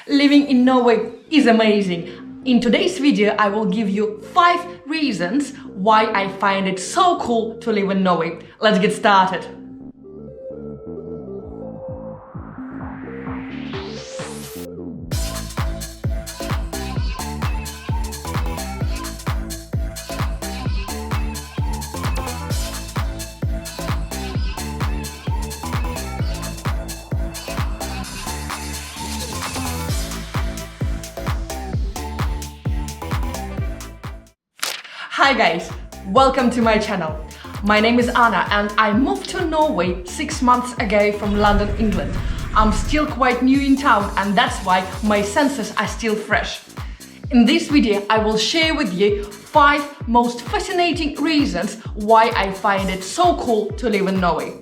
Living in Norway is amazing. In today's video, I will give you 5 reasons why I find it so cool to live in Norway. Let's get started. Hi guys, welcome to my channel. My name is Anna and I moved to Norway 6 months ago from London, England. I'm still quite new in town and that's why my senses are still fresh. In this video I will share with you 5 most fascinating reasons why I find it so cool to live in Norway.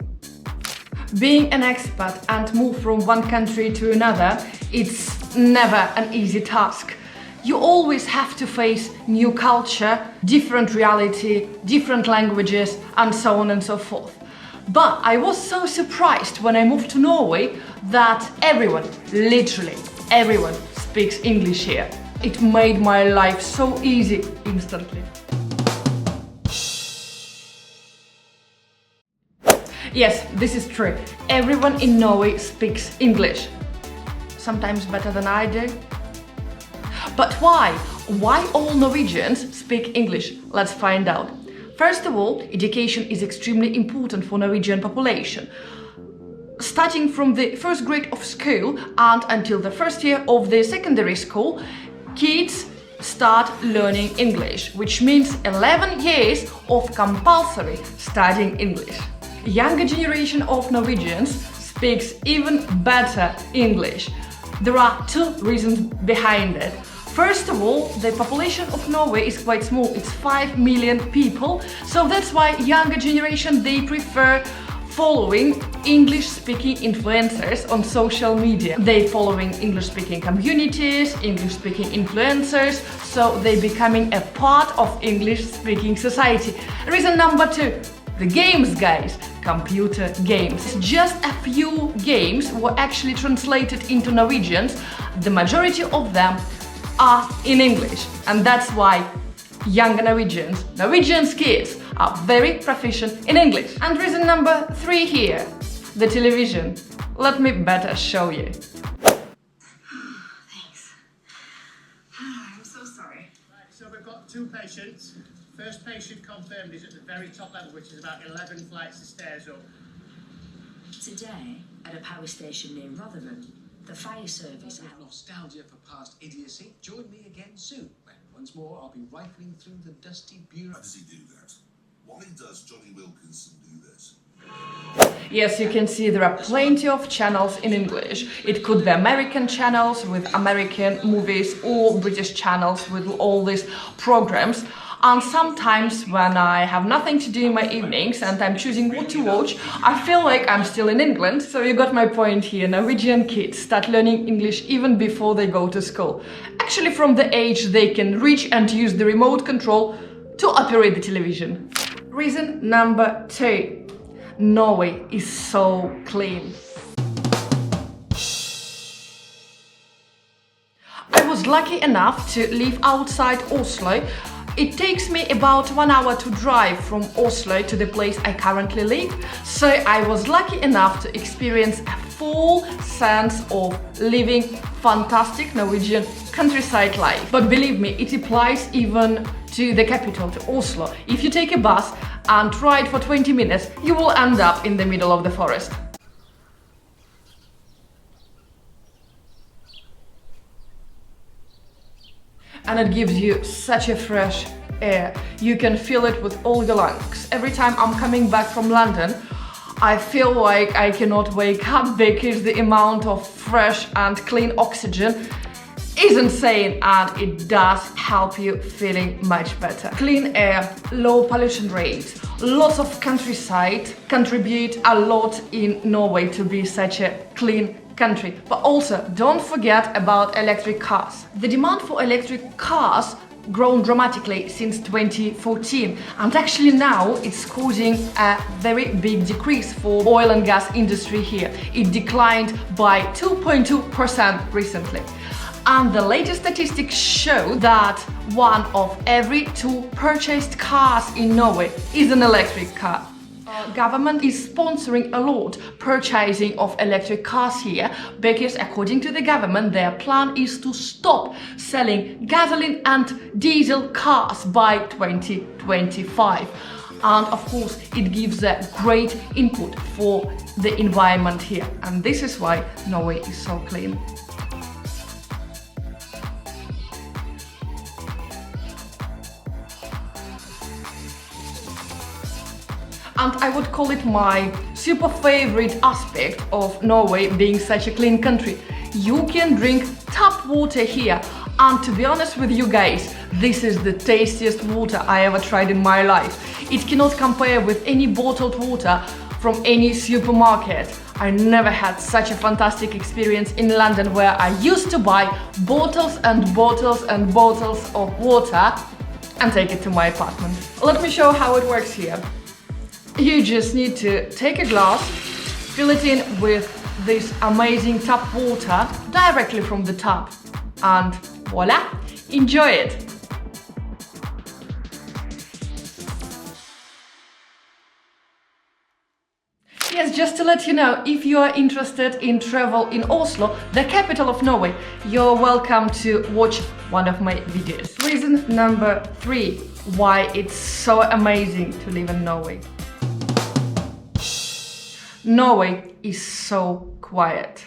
Being an expat and move from one country to another, it's never an easy task. You always have to face new culture, different reality, different languages, and so on and so forth. But I was so surprised when I moved to Norway that everyone, literally everyone, speaks English here. It made my life so easy instantly. Yes, this is true. Everyone in Norway speaks English. Sometimes better than I do. But why? Why all Norwegians speak English? Let's find out. First of all, education is extremely important for Norwegian population. Starting from the first grade of school and until the first year of the secondary school, kids start learning English, which means 11 years of compulsory studying English. Younger generation of Norwegians speaks even better English. There are 2 reasons behind it. First of all, the population of Norway is quite small, it's 5 million people, so that's why younger generation, they prefer following English-speaking influencers on social media. They following English-speaking communities, English-speaking influencers, so they becoming a part of English-speaking society. Reason number 2, the games, guys. Computer games. Just a few games were actually translated into Norwegians. The majority of them are in English, and that's why younger Norwegian kids are very proficient in English. And reason number 3 here, the television. Let me better show you. Thanks. I'm so sorry. Right, so we've got 2 patients. First patient confirmed is at the very top level, which is about 11 flights of stairs up. Today, at a power station near Rotherham, the fire service With nostalgia for past idiocy, join me again soon, when once more I'll be rifling through the dusty bureau. How does he do that? Why does Johnny Wilkinson do this? Yes, you can see there are plenty of channels in English. It could be American channels with American movies or British channels with all these programs. And sometimes when I have nothing to do in my evenings and I'm choosing what to watch, I feel like I'm still in England. So you got my point here. Norwegian kids start learning English even before they go to school. Actually, from the age they can reach and use the remote control to operate the television. Reason number 2. Norway is so clean. I was lucky enough to live outside Oslo. It takes me about 1 hour to drive from Oslo to the place I currently live, so I was lucky enough to experience a full sense of living fantastic Norwegian countryside life. But believe me, it applies even to the capital, to Oslo. If you take a bus and ride for 20 minutes, you will end up in the middle of the forest. And it gives you such a fresh air. You can feel it with all your lungs. Every time I'm coming back from London, I feel like I cannot wake up because the amount of fresh and clean oxygen is insane, and it does help you feeling much better. Clean air, low pollution rates, lots of countryside contribute a lot in Norway to be such a clean country. But also don't forget about electric cars. The demand for electric cars grown dramatically since 2014, and actually now it's causing a very big decrease for oil and gas industry here. It declined by 2.2% recently. And the latest statistics show that 1 of every 2 purchased cars in Norway is an electric car. Government is sponsoring a lot purchasing of electric cars here because according to the government their plan is to stop selling gasoline and diesel cars by 2025. And of course it gives a great input for the environment here, and this is why Norway is so clean. And I would call it my super favorite aspect of Norway being such a clean country. You can drink tap water here, and to be honest with you guys, this is the tastiest water I ever tried in my life. It cannot compare with any bottled water from any supermarket. I never had such a fantastic experience in London, where I used to buy bottles and bottles and bottles of water and take it to my apartment. Let me show how it works here. You just need to take a glass, fill it in with this amazing tap water directly from the tap, and voila, enjoy it! Yes, just to let you know, if you are interested in travel in Oslo, the capital of Norway, you're welcome to watch one of my videos. Reason number 3, why it's so amazing to live in Norway. Norway is so quiet.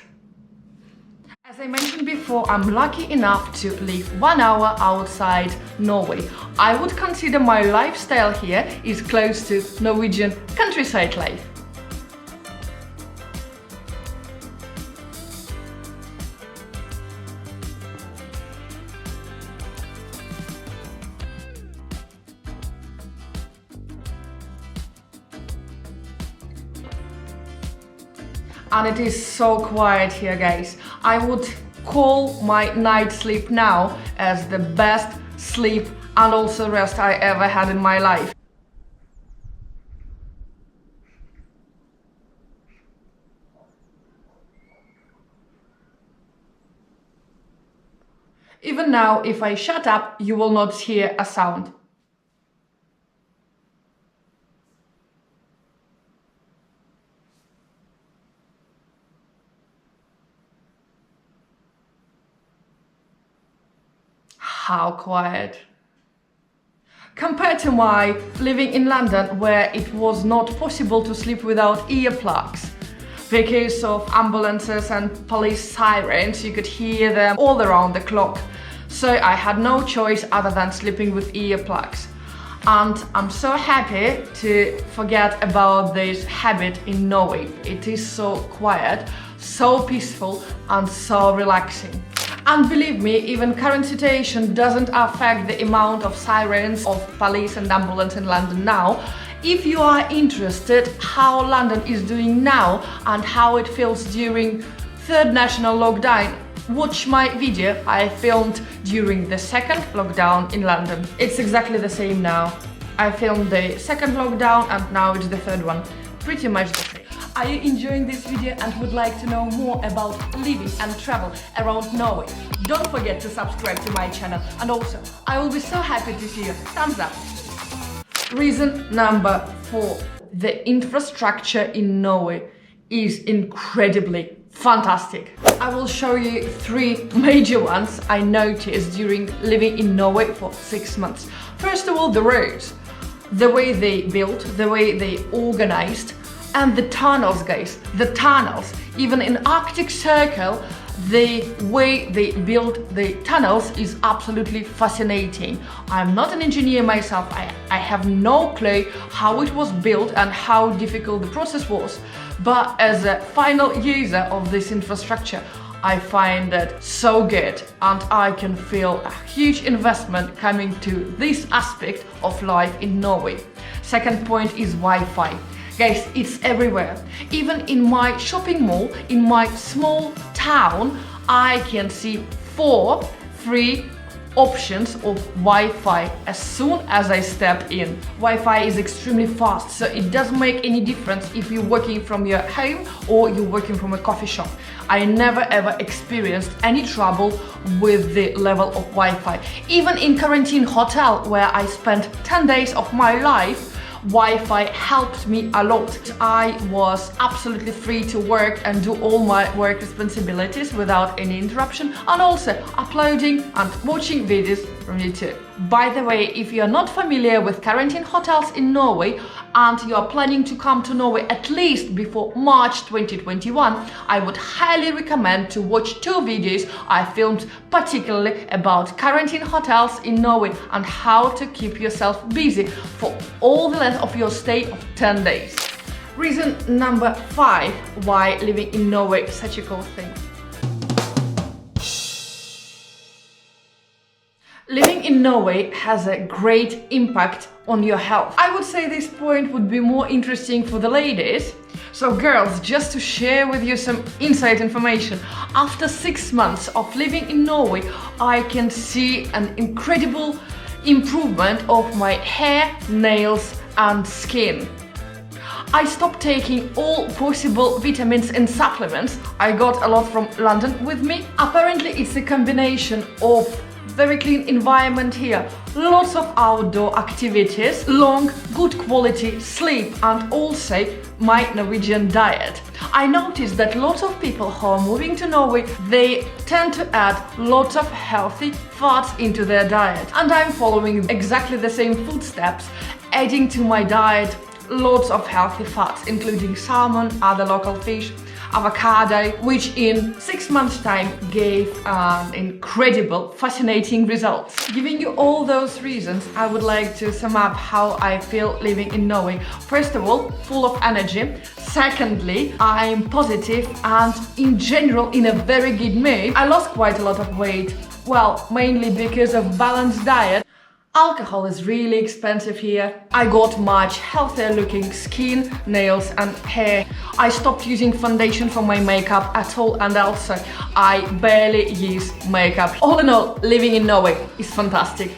As I mentioned before, I'm lucky enough to live 1 hour outside Norway. I would consider my lifestyle here is close to Norwegian countryside life. And it is so quiet here, guys. I would call my night sleep now as the best sleep and also rest I ever had in my life. Even now, if I shut up, you will not hear a sound. How quiet. Compared to my living in London, where it was not possible to sleep without earplugs. Because of ambulances and police sirens, you could hear them all around the clock. So I had no choice other than sleeping with earplugs. And I'm so happy to forget about this habit in Norway. It is so quiet, so peaceful and so relaxing. And believe me, even current situation doesn't affect the amount of sirens of police and ambulance in London now. If you are interested how London is doing now and how it feels during third national lockdown, watch my video I filmed during the second lockdown in London. It's exactly the same now. I filmed the second lockdown and now it's the third one. Pretty much the same. Are you enjoying this video and would like to know more about living and travel around Norway? Don't forget to subscribe to my channel, and also I will be so happy to see your thumbs up. Reason number 4. The infrastructure in Norway is incredibly fantastic. I will show you 3 major ones I noticed during living in Norway for 6 months. First of all, the roads. The way they built, the way they organized, and the tunnels, guys, the tunnels. Even in Arctic Circle, the way they built the tunnels is absolutely fascinating. I'm not an engineer myself, I have no clue how it was built and how difficult the process was. But as a final user of this infrastructure, I find it so good, and I can feel a huge investment coming to this aspect of life in Norway. Second point is Wi-Fi. Guys, it's everywhere. Even in my shopping mall, in my small town, I can see 4 free options of Wi-Fi as soon as I step in. Wi-Fi is extremely fast, so it doesn't make any difference if you're working from your home or you're working from a coffee shop. I never ever experienced any trouble with the level of Wi-Fi. Even in quarantine hotel where I spent 10 days of my life, Wi-Fi helped me a lot. I was absolutely free to work and do all my work responsibilities without any interruption, and also uploading and watching videos from YouTube. By the way, if you are not familiar with quarantine hotels in Norway and you are planning to come to Norway at least before March 2021, I would highly recommend to watch 2 videos I filmed particularly about quarantine hotels in Norway and how to keep yourself busy for all the length of your stay of 10 days. Reason number 5 why living in Norway is such a cool thing. Living in Norway has a great impact on your health. I would say this point would be more interesting for the ladies. So girls, just to share with you some inside information, after 6 months of living in Norway, I can see an incredible improvement of my hair, nails and skin. I stopped taking all possible vitamins and supplements I got a lot from London with me. Apparently it's a combination of very clean environment here, lots of outdoor activities, long, good quality sleep and also my Norwegian diet. I noticed that lots of people who are moving to Norway, they tend to add lots of healthy fats into their diet. And I'm following exactly the same footsteps, adding to my diet lots of healthy fats, including salmon, other local fish, avocado, which in 6 months' time gave incredible, fascinating results. Giving you all those reasons, I would like to sum up how I feel living in Norway. First of all, full of energy. Secondly, I'm positive and in general in a very good mood. I lost quite a lot of weight, well, mainly because of balanced diet. Alcohol is really expensive here. I got much healthier looking skin, nails and hair. I stopped using foundation for my makeup at all, and also I barely use makeup. All in all, living in Norway is fantastic.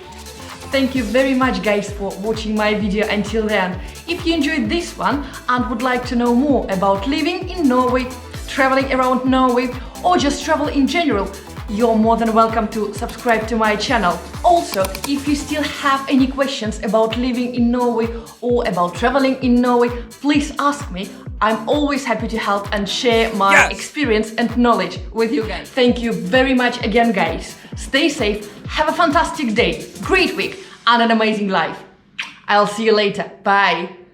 Thank you very much guys for watching my video until the end. If you enjoyed this one and would like to know more about living in Norway, traveling around Norway or just travel in general, you're more than welcome to subscribe to my channel. Also, if you still have any questions about living in Norway or about traveling in Norway, please ask me. I'm always happy to help and share my experience and knowledge with you guys. Thank you very much again, guys. Stay safe, have a fantastic day, great week and an amazing life. I'll see you later. Bye.